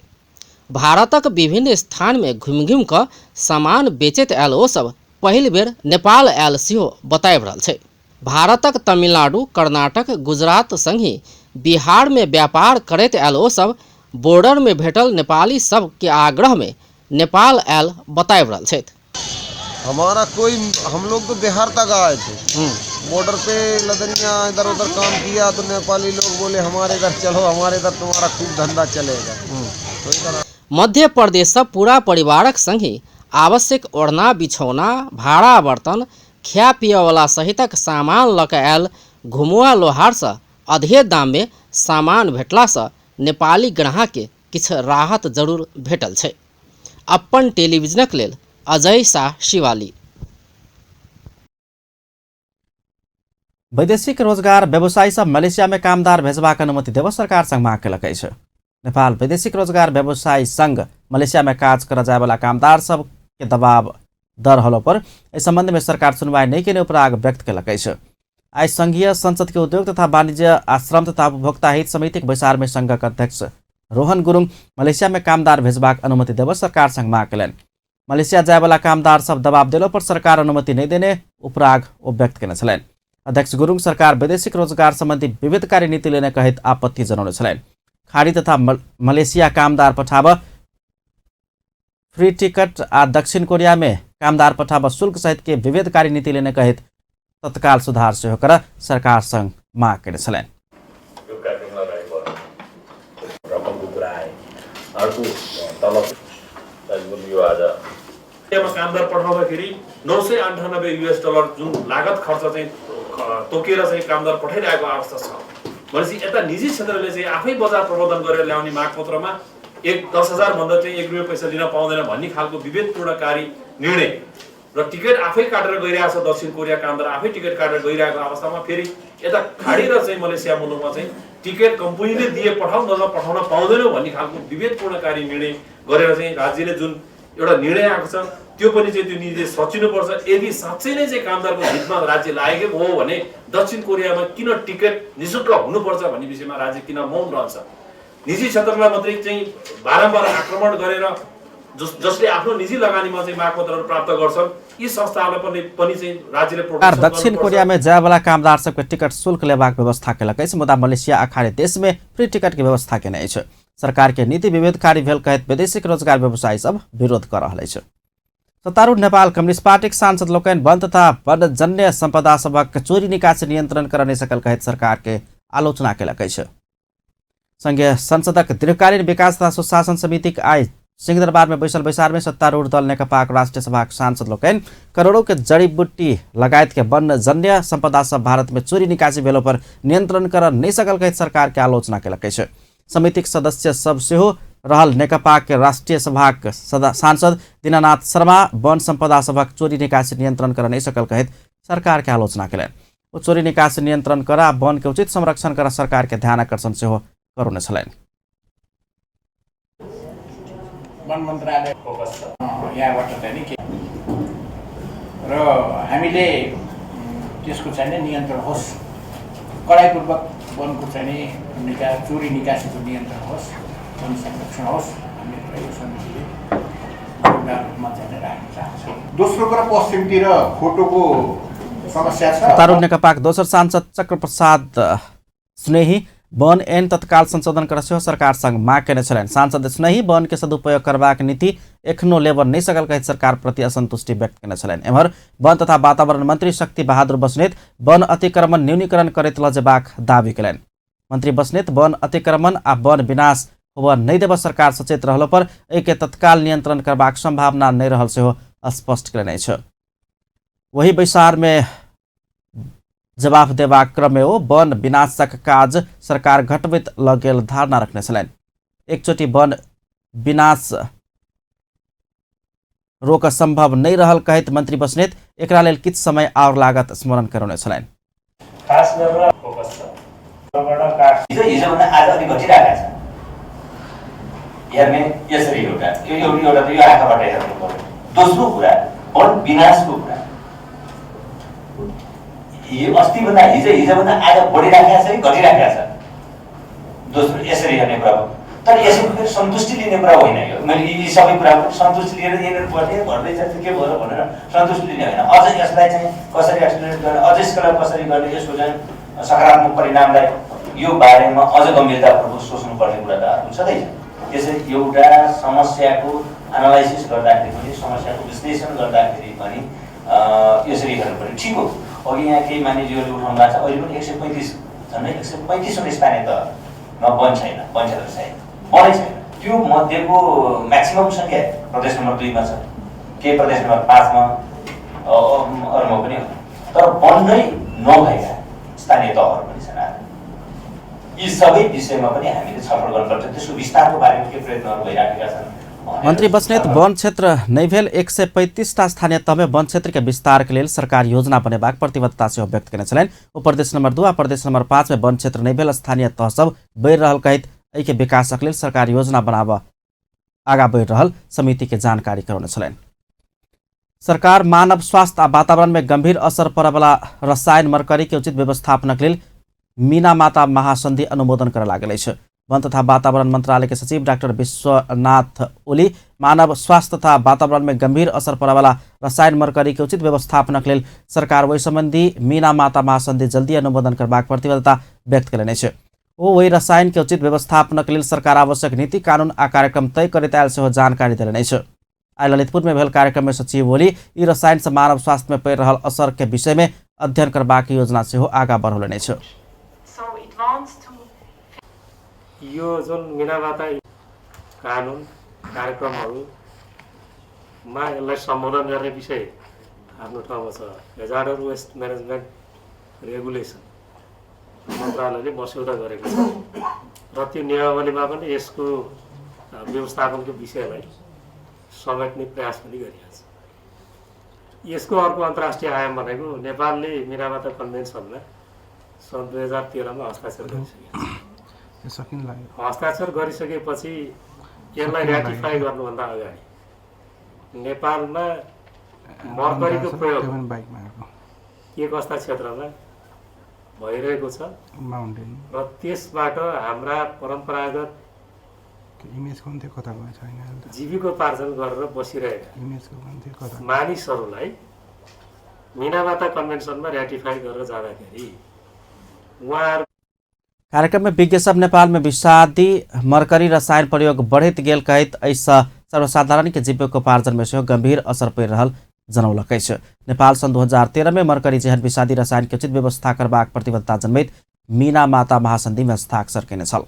भारतक विभिन्न स्थान में घुमि घुमि कऽ सामान बेचैत आयल ओ सब पहिल बेर नेपाल आयल सेहो बताबि रहल छै। भारतक तमिलनाडु, कर्नाटक, गुजरात संगी बिहार में व्यापार करैत आयल ओ सब बॉर्डर में भेटल नेपाली सब के आग्रह में नेपाल आयल बताबि रहल छै। हमारा कोई हम लोग तो बिहार तक आए थे, बॉर्डर पे लदनिया इधर उधर काम किया तो नेपाली लोग बोले हमारे इधर चलो, हमारे इधर तुम्हारा खूब धंधा चलेगा। मध्य प्रदेश पूरा परिवारक संगी आवश्यक ओढ़ना बिछौना भाड़ा बर्तन खाय पिय वाला सहितक सामान लऽ कऽ आयल घुमुआ लोहार से आधे दाम में सामान भेटला से नेपाली ग्राहक के किछु राहत जरूर भेटल छै। अपन टेलीविजनक लेल अजय शाह शिवाली। वैदेशिक रोजगार व्यवसायी सब मलेशिया में कामदार भेजबाक अनुमति देव सरकार संग मांग केलक अछि। नेपाल वैदेशिक रोजगार व्यवसायी संघ मलेशिया में काज कर जाय वाला कामदार सब के दबाव दर रहलो पर इस संबंध में सरकार सुनवाई नहीं केने उपराग व्यक्त केलक अछि। आज संघीय संसद के उद्योग तथा वाणिज्य आश्रम तथा उपभोक्ता हित समिति के बैसार में संघक अध्यक्ष रोहन गुरुङ मलेशिया में कामदार भेजबाक अनुमति देव सरकार संग मांग केलनि। मलेशिया जाय वाला कामदार सब दबाव देलो पर सरकार अनुमति नहीं देने उपराग ओ व्यक्त केने छलनि। अध्यक्ष गुरुङ सरकार वैदेशिक रोजगार संबंधी विविधकारी नीति लेने कहित आपत्ति जनाउने छलनि। खाड़ी तथा मलेशिया कामदार पठाब फ्री टिकट आ दक्षिण कोरिया में कामदार पठाब शुल्क सहित के विविधकारी नीति लेने कहित तत्काल सुधार सेहो कर सरकार संग माग केने छलनि। कामदार पठाउँदाखेरि $998 जुन लागत खर्च चाहिँ तोकेर चाहिँ कामदार पठाइरहेको अवस्था छ। भनेपछि यता निजी क्षेत्रले चाहिँ आफै बजार प्रबन्धन गरेर ल्याउने मागपत्रमा 10,000 भन्दा चाहिँ 1 रुपैयाँ पैसा लिन पाउँदैन भन्ने खालको विवेकपूर्णकारी निर्णय र टिकट आफै काटेर गइरहेको छ। दक्षिण कोरिया कामदार आफै टिकट काटेर गइरहेको अवस्थामा फेरि यता खाडी र चाहिँ मलेसिया मुलुकमा चाहिँ टिकट कम्पनीले दिए पठाउँ नत्र पठाउन पाउँदैनौ भन्ने खालको विवेकपूर्णकारी निर्णय गरेर चाहिँ राज्यले जुन एउटा निर्णय आएको छ त्यो पनि चाहिँ त्यो निजी सचिनुपर्छ। यदि साँच्चै नै चाहिँ कामदारको हितमा राज्य लागेको हो भने दक्षिण कोरियामा किन टिकट निशुल्क हुनुपर्छ भन्ने विषयमा राज्य किन मौन रहन्छ। निजी क्षेत्रलाई मात्रै चाहिँ बारम्बार आक्रमण गरेर जसले आफ्नो निजी लगानीमा चाहिँ मागपत्रहरू प्राप्त गर्छन् यी संस्थाहरूलाई पनि चाहिँ राज्यले सरकार दक्षिण कोरिया में जाय वाला कामदार सबके टिकट शुल्क लेबाक व्यवस्था केलक अछि, मुदा मलेशिया अखाड़े देश में फ्री टिकट के व्यवस्था केने अछि। सरकार के नीति विभेदकारी भेल कहैत वैदेशिक रोजगार व्यवसायी सब विरोध कर रहल अछि। सत्तारूढ़ नेपाल कम्युनिस्ट पार्टीक सांसद लोकनि वन तथा वनजन्य संपदा सबक चोरी निकासी नियंत्रण कर नहि सकल कहैत सरकार के आलोचना केलक अछि। संघीय संसदक दीर्घकालीन विकास तथा सुशासन समितिक आइ सिंहदरबार में बैसल बैसार में सत्तारूढ़ दल नेकपाक राष्ट्रिय सभा सांसद लोकनि करोड़ों के जड़ी बूटी लगायत के वन्यजन्य संपदा सब भारत में चोरी निकासी भेलो पर नियंत्रण कर नहीं सकल कहैत सरकार के आलोचना केलक अछि। समितिक सदस्य सब सेहो रहल नेकपा के राष्ट्रीय सभाक सांसद दीनानाथ शर्मा वन संपदा सबक चोरी निकासी नियंत्रण कर नहीं सकल कहैत सरकार के आलोचना केलनि। ओ चोरी निकासी नियंत्रण कर आ वन के उचित संरक्षण कर सरकार के ध्यान आकर्षण सेहो गराउने छलनि। वन मन्त्रालय फोकस छ यहाँबाट चाहिँ नि र हामीले त्यसको चाहिँ नि नियन्त्रण होस्, कडाइपूर्वक वनको चाहिँ नि चोरी निकासीको नियन्त्रण होस्, वन संरक्षण होस् भन्ने यो समितिले एउटा रूपमा चाहिँ राख्न चाहन्छ। दोस्रो कुरा पश्चिमतिर फोटोको समस्या छ। सत्तारूढ़ नेकपाक दोस्रो सांसद चक्रप्रसाद स्नेही वन ऐन तत्काल संशोधन कर सेहो सरकार संग माग केने छलनि। सांसद नहीं वन के सदुपयोग करबाक नीति एखनो लेबर नहीं सकल कहित सरकार प्रति असंतुष्टि व्यक्त केने छलनि। एम्हर वन तथा वातावरण मंत्री शक्ति बहादुर बस्नेत वन अतिक्रमण न्यूनीकरण करैत लजेबाक दावी केलनि। मंत्री बस्नेत वन अतिक्रमण आ वन विनाश होबऽ नहीं देबऽ सरकार सचेत रहलो पर एके तत्काल नियंत्रण करबाक संभावना नहीं रहल सेहो स्पष्ट केलनि अछि। वही बैसार में जवाब देबाक क्रम में ओ वन विनाशक काज सरकार घटबैत ल गेल धारणा रखने छलनि। एकचोटि वन विनाश रोक संभव नहीं रहल कहैत मंत्री बस्नेत एकरा लेल किछ समय और लागत स्मरण करौने छलनि। खास गरेर फोकस छ रबाट काठ हिजोभन्दा आज अलि घटिरहेको छ। हेर्ने यसरी एउटा त यो आँखाबाट हेर्नु पर्यो। दोस्रो कुरा वन विनाशको कुरा यो अस्तिभन्दा हिजोभन्दा आज बढिरहेको छ कि घटिरहेको छ। दोस्रो यसरी हेर्ने कुरा हो। तर यसरी सन्तुष्टि लिने कुरा होइन। यो मैले यी सबै कुराको सन्तुष्टि लिएर यिनीहरू बढ्दै घट्दैछ के भयो भनेर सन्तुष्टि लिने होइन। अझ यसलाई चाहिँ कसरी एक्सप्लेन गर्ने, अझ यसलाई कसरी गर्ने, यसको चाहिँ सकारात्मक परिणामलाई यो बारेमा अझ गम्भीरतापूर्वक सोच्नुपर्ने कुराहरू छँदैछ। त्यसैले एउटा समस्याको एनालाइसिस गर्दाखेरि पनि, समस्याको विश्लेषण गर्दाखेरि पनि यसरी हेर्नु पर्यो। ठिक हो, अघि यहाँ केही मानिसहरूले उठाउनु भएको छ। अहिले पनि 135 झन्डै 135 स्थानीय तहमा वन छैन, वन क्षेत्र छैन, वनै छैन। त्यो मध्येको म्याक्सिमम सङ्ख्या प्रदेश नम्बर 2 मा छ, केही प्रदेश नम्बर 5 मा, अरूमा पनि हो। तर वन नै नभएका स्थानीय तहहरू पनि छन्। यी सबै विषयमा पनि हामीले छलफल गर्नुपर्छ। त्यसको विस्तारको बारेमा के प्रयत्नहरू भइराखेका छन्। मंत्री बस्नेत वन क्षेत्र नहीं भेल 135टा स्थानीय तह में वन क्षेत्र के विस्तार के लिए सरकार योजना बनेबाक प्रतिबद्धता सेहो व्यक्त केने छलनि। ओ प्रदेश नंबर 2 आ प्रदेश नंबर 5 में वन क्षेत्र नहीं भेल स्थानीय तह सब बढ़ि रहल कहैत एहि के विकासक लेल सरकार योजना बनाबऽ आगा बढ़ि रहल समिति के जानकारी करौने छलनि। सरकार मानव स्वास्थ्य आ वातावरण में गंभीर असर पड़यवला रसायन मरकरी के उचित व्यवस्थापनक लेल मीनामाता महासंधि अनुमोदन कर लागल अछि। वन तथा वातावरण मंत्रालय के सचिव डॉक्टर विश्वनाथ ओली मानव स्वास्थ्य तथा वातावरण में गंभीर असर पड़यवला रसायन मरकरी के उचित व्यवस्थापनक लेल सरकार ओहि संबंधी मीनामाता महासंधि जल्दी अनुमोदन करबाक प्रतिबद्धता व्यक्त केलनि अछि। ओ वही रसायन के उचित व्यवस्थापनक लेल सरकार आवश्यक नीति कानून आ कार्यक्रम तय करैत आयल सेहो जानकारी देलनि अछि। आइ ललितपुर में भेल कार्यक्रम में सचिव ओली ई रसायन से मानव स्वास्थ्य में पड़ि रहल असर के विषय में अध्ययन करबाक योजना सेहो आगा बढ़ौलनि अछि। यो जुन मीनामाता कानुन कार्यक्रमहरूमा यसलाई सम्बोधन गर्ने विषय आफ्नो ठाउँमा छ। हेजार्डर वेस्ट म्यानेजमेन्ट रेगुलेसन मन्त्रालयले मस्यौदा गरेको छ र त्यो नियमावलीमा पनि यसको व्यवस्थापनको विषयलाई समेट्ने प्रयास पनि गरिएको छ। यसको अर्को अन्तर्राष्ट्रिय आयाम भनेको नेपालले मीनामाता कन्भेन्सनमा सन् 2013 मा हस्ताक्षर गरिसकेको छ। हस्ताक्षर गरिसकेपछि यसलाई ऱ्याटिफाई गर्नुभन्दा अगाडि नेपालमा मर्करीको प्रयोग के कस्ता क्षेत्रमा भइरहेको छ र त्यसबाट हाम्रा परम्परागत जीविकोपार्जन गरेर बसिरहेका मानिसहरूलाई मीनामाता कन्भेन्सनमा ऱ्याटिफाई गरेर जाँदाखेरि उहाँहरू कार्यक्रम में विज्ञ सब नेपाल में विषादी मरकरी रसायन प्रयोग बढ़ैत गेल कहैत एहिसँ सर्वसाधारण के जीविकोपार्जन में सेहो गंभीर असर पड़ि रहल जनौलक अछि। नेपाल सन 2013 में मरकरी जेहन विषादी रसायन के उचित व्यवस्था करबाक प्रतिबद्धता जनमैत मीनामाता महासंधि में हस्ताक्षर केने छल।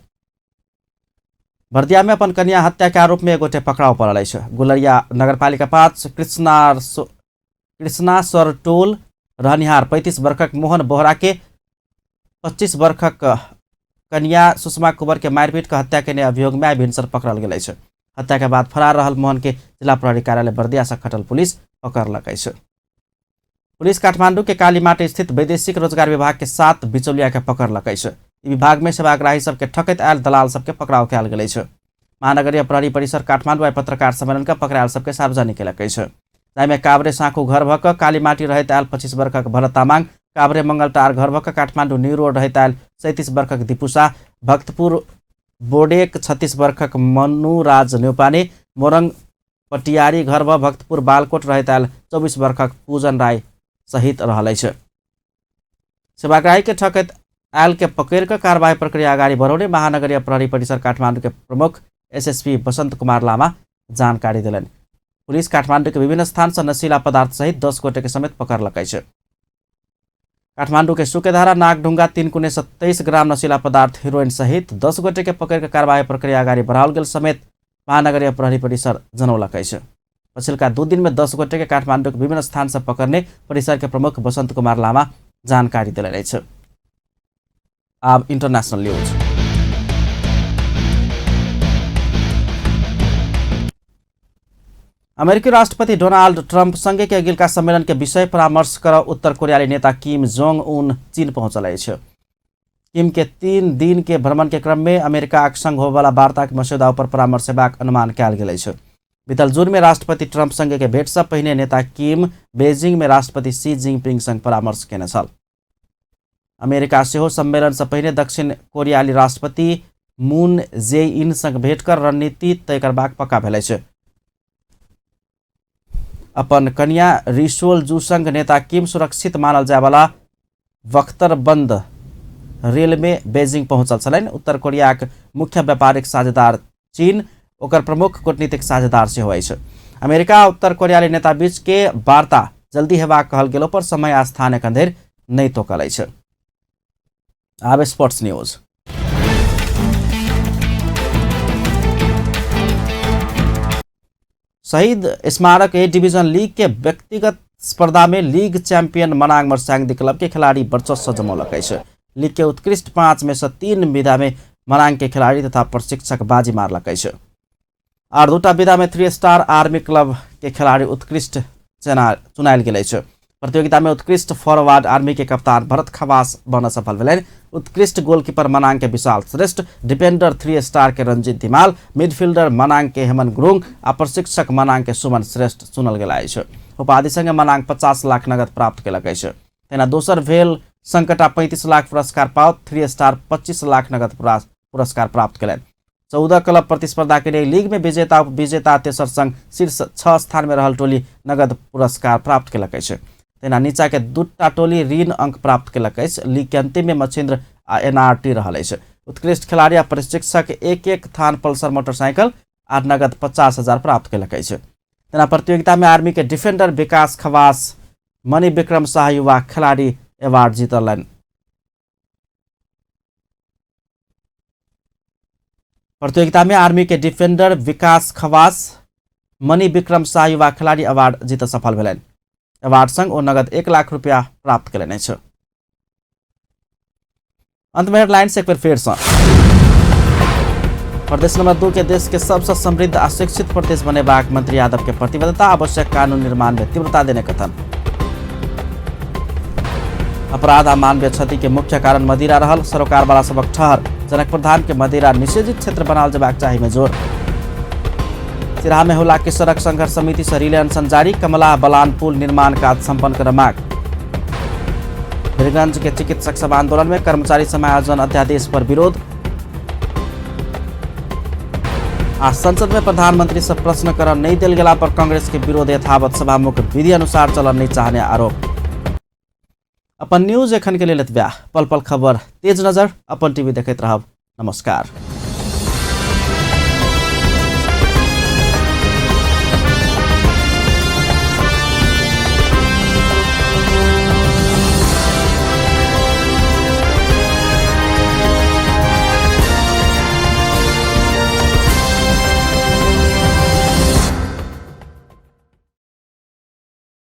बर्दिया में अपन कन्या हत्या के आरोप में एगोटे पकड़ाव पड़ल अछि। गुलरिया नगरपालिका 5 कृष्णासर टोल रहनिहार 35 वर्षक मोहन बोहरा के 25 वर्षक कन्या सुषमा कुंवर के मारपीट का हत्या के अभियोग में आइ भिनसर पकड़ल गेल अछि। हत्या के बाद फरार रहल मोहन के जिला प्रहरी कार्यालय बर्दिया से खटल पुलिस पकड़लक अछि। पुलिस काठमांडू के कालीमाटी स्थित वैदेशिक रोजगार विभाग के 7 बिचौलिया के पकड़लक अछि। ई विभाग में सेवाग्राही सबके ठकैत आयल दलाल सबके पकड़ाव कयल गेल अछि। महानगरीय प्रहरी परिसर काठमांडू आइ पत्रकार सम्मेलन का पकड़ायल सबके सार्वजनिक केलक अछि। जाहिमे काभ्रे साँखू घर भऽ कऽ कालीमाटी रहैत आयल 25 वर्षक भरत तामाङ, काभ्रे मंगलटार घर भऽ कऽ काठमांडू न्यू रोड रहैत आयल 37 वर्षक दीपू शाह, भक्तपुर बोडेक 36 वर्षक मनुराज न्यौपाने, मोरङ पटियारी घर भऽ भक्तपुर बालकोट रहैत आयल 24 वर्षक पूजन राय सहित रहल अछि। सेवाग्राही के ठकैत आयल के पकड़ कर कारवाही प्रक्रिया अगाडि बढाउने महानगरीय प्रहरी परिसर काठमाडौँ के प्रमुख एसएसपी वसंत कुमार लामा जानकारी दिलनि। पुलिस काठमाडौँ के विभिन्न स्थान से नशीला पदार्थ सहित 10 गोटे के समेत पकड़ लगाई है। काठमाडौँ के सुकेधारा नागढुङ्गा 3 कुने 27 ग्राम नशीला पदार्थ हेरोइन सहित 10 गोटे के पकड़ के कारवाही प्रक्रिया अगाडि बढ़ाओल गेल समेत महानगरीय प्रहरी परिसर जनौलकै छ। पछिल्का 2 दिन में 10 गोटे के काठमाडौँ के विभिन्न स्थान से पकड़ने परिसर के प्रमुख वसंत कुमार लामा जानकारी दिलनि छ। अब इंटरनेशनल न्यूज। अमेरिकी राष्ट्रपति डोनाल्ड ट्रम्प सँगै के अघिल्का सम्मेलन के विषय परामर्श कर उत्तर कोरियाली नेता किम जोंग उन चीन पहुँचल छ। किम के 3 दिन के भ्रमण के क्रम में अमेरिका संग होवाला वार्ता के मस्यौदा पर परामर्श हेबाक अनुमान कयल गेल छ। बीतल जून में राष्ट्रपति ट्रम्प सँगै के भेट से पहिने नेता किम बेजिंग में राष्ट्रपति शी जिनपिंग संग परामर्श केने छल। अमेरिका सेहो सम्मेलन से पहिने दक्षिण कोरियाली राष्ट्रपति मून जे इन संग भेट कर रणनीति तय करबाक पक्का भेल छ। अपन कन्या रिसोल जू संग नेता किम सुरक्षित मानल जाय वाला बख्तरबंद रेल में बेजिंग पहुंचल छलनि। उत्तर कोरिया के मुख्य व्यापारिक साझेदार चीन ओकर प्रमुख कूटनीतिक साझेदार सेहो अछि। अमेरिका उत्तर कोरियाली नेता बीच के वार्ता जल्दी हेबाक कहल गेलो पर समय आ स्थान एखन धरि नहि तोकल अछि। आब स्पोर्ट्स न्यूज। शहीद स्मारक ए डिवीजन लीग के व्यक्तिगत स्पर्धा में league champion Manang Marsyangdi club के खिलाड़ी वर्चस्व जमौलकै छ। लीग के उत्कृष्ट 5 में से 3 विधा में मनाङ के खिलाड़ी तथा प्रशिक्षक बाजी मारलकै छ। और 2टा विधा में 3 स्टार आर्मी क्लब के खिलाड़ी उत्कृष्ट चुनायल गेल छ। प्रतियोगिता में उत्कृष्ट फॉरवर्ड आर्मी के कप्तान भरत खवास बन सफल भेलनि। उत्कृष्ट गोलकीपर मनाङ के विशाल श्रेष्ठ, डिफेंडर 3 स्टार के रंजीत धिमाल, मिडफील्डर मनाङ के हेमन गुरुङ आ प्रशिक्षक मनाङ के सुमन श्रेष्ठ चुनल गेल अछि। उपाधि संगे मनाङ 50 लाख नगद प्राप्त केलक अछि। तेना दोसर भेल संकटा 35 लाख पुरस्कार पाओत 3 स्टार 25 लाख नगद पुरस्कार प्राप्त केलनि। 14 क्लब प्रतिस्पर्धा के लिए लीग में विजेता उपविजेता तेसर संग शीर्ष 6 स्थान में रहल टोली नगद पुरस्कार प्राप्त केलक अछि। तेना नीचा के 2टा टोली ऋण अंक प्राप्त केलक अछि। लीग के अंतिम में मछिन्द्र आ एनआरटी रहल अछि। उत्कृष्ट खिलाड़ी आ प्रशिक्षक 1-1 थान पल्सर मोटरसाइकिल आ नगद 50,000 प्राप्त केलक अछि। तेना प्रतियोगिता में आर्मी के डिफेंडर विकास खवास मणि विक्रम शाह युवा खिलाड़ी अवार्ड जीतलनि। प्रतियोगिता में आर्मी के डिफेंडर विकास खवास मणि विक्रम शाह युवा खिलाड़ी अवार्ड जीत सफल भेलनि। अवार्ड संग ओ नगद 1 लाख रुपया प्राप्त केलनि छ। अंत में हेडलाइंस एक बार फिर से। प्रदेश नंबर 2 के देश के सबसे समृद्ध आ शिक्षित प्रदेश बनेबाक मंत्री यादव के प्रतिबद्धता, आवश्यक कानून निर्माण में तीव्रता देने कथन। अपराध आ मानवीय क्षति के मुख्य कारण मदिरा रहल, सरोकार वाला सबक ठहर। जनक प्रधान के मदिरा निषेधित क्षेत्र बनाल जबाक चाही में जोर। सिराहा में होला के सड़क संघर्ष समिति से रिले अनशन जारी, कमला बलान पुल निर्माण कार्य संपन्न कर मांग। वीरगंज के चिकित्सक सब आंदोलन में कर्मचारी समायोजन अध्यादेश पर विरोध। आ संसद में प्रधानमंत्री से प्रश्न कर नहीं दिल गेला पर कांग्रेस के विरोध यथावत, सभामुख विधि अनुसार चलन नहीं चाहने आरोप। अपन न्यूज एखन के लेल एतबे। पल पल खबर तेज नजर अपन टीवी देखैत रहब। नमस्कार।